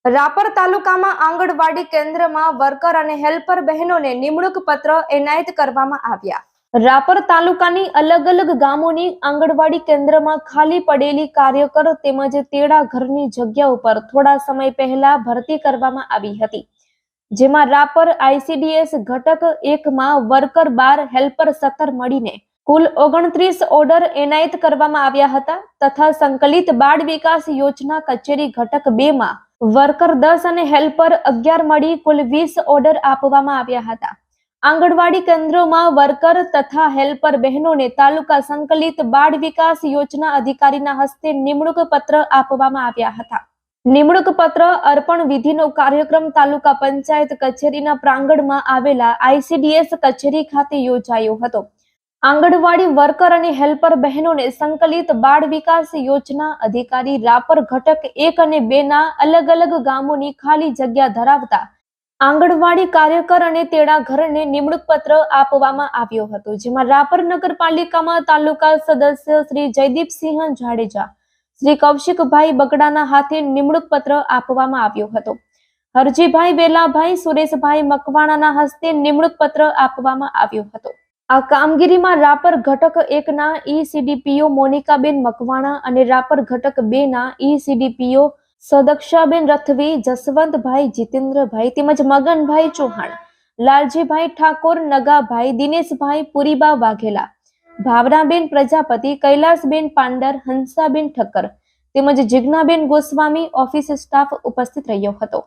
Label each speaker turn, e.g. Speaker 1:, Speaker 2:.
Speaker 1: રાપર તાલુકામાં આંગણવાડી કેન્દ્રમાં વર્કર અને હેલ્પર બહેનોને નિમણૂક પત્ર એનાયત કરવામાં આવ્યા. રાપર તાલુકાની અલગ અલગ ગામોની આંગણવાડી કેન્દ્રમાં ખાલી પડેલી કાર્યકર તેમજ તેડા ઘરની જગ્યા ઉપર થોડા સમય પહેલા ભરતી કરવામાં આવી હતી, જેમાં રાપર ICDS ઘટક 1 માં વર્કર 12, હેલ્પર 17 મળીને કુલ 29 ઓર્ડર એનાયત કરવામાં આવ્યા હતા તથા સંકલિત બાળ વિકાસ યોજના કચેરી ઘટક 2 માં વર્કર 10 અને હેલ્પર 11 મળી કુલ 20 ઓર્ડર આપવામાં આવ્યા હતા. આંગણવાડી કેન્દ્રોમાં વર્કર તથા હેલ્પર બહેનોને તાલુકા સંકલિત બાળ વિકાસ યોજના અધિકારીના હસ્તે નિમણૂક પત્ર આપવામાં આવ્યા હતા. નિમણૂક પત્ર અર્પણ વિધિનો કાર્યક્રમ તાલુકા પંચાયત કચેરીના પ્રાંગણમાં આવેલા ICDS કચેરી ખાતે યોજાયો હતો. આંગણવાડી વર્કર અને હેલ્પર બહેનોને સંકલિત બાળ વિકાસ યોજના અધિકારી રાપર ઘટક 1 અને 2 ના અલગ અલગ ગામોની ખાલી જગ્યા ધરાવતા આંગણવાડી કાર્યકર અને તેડા ઘરને નિમણૂક પત્ર આપવામાં આવ્યો હતો, જેમાં રાપર નગરપાલિકામાં તાલુકા સદસ્ય શ્રી જયદીપસિંહ જાડેજા, શ્રી કૌશિકભાઈ બગડાના હાથે નિમણૂક પત્ર આપવામાં આવ્યો હતો. હરજીભાઈ વેલાભાઈ, સુરેશભાઈ મકવાણાના હસ્તે નિમણૂક પત્ર આપવામાં આવ્યો હતો. આ કામગીરીમાં રાપર ઘટક 1 ના ECDPO મોનિકાબેન મકવાણા અને રાપર ઘટક 2 ના ECDPO સદક્ષાબેન રથવી, જસવંતભાઈ, જીતેન્દ્રભાઈ તેમજ મગનભાઈ ચૌહાણ, લાલજીભાઈ ઠાકોર, નગાભાઈ, દિનેશભાઈ, પુરીબા વાઘેલા, ભાવનાબેન પ્રજાપતિ, કૈલાસબેન પાંડર, હંસાબેન ઠક્કર તેમજ જિજ્ઞાબેન ગોસ્વામી ઓફિસ સ્ટાફ ઉપસ્થિત રહ્યો હતો.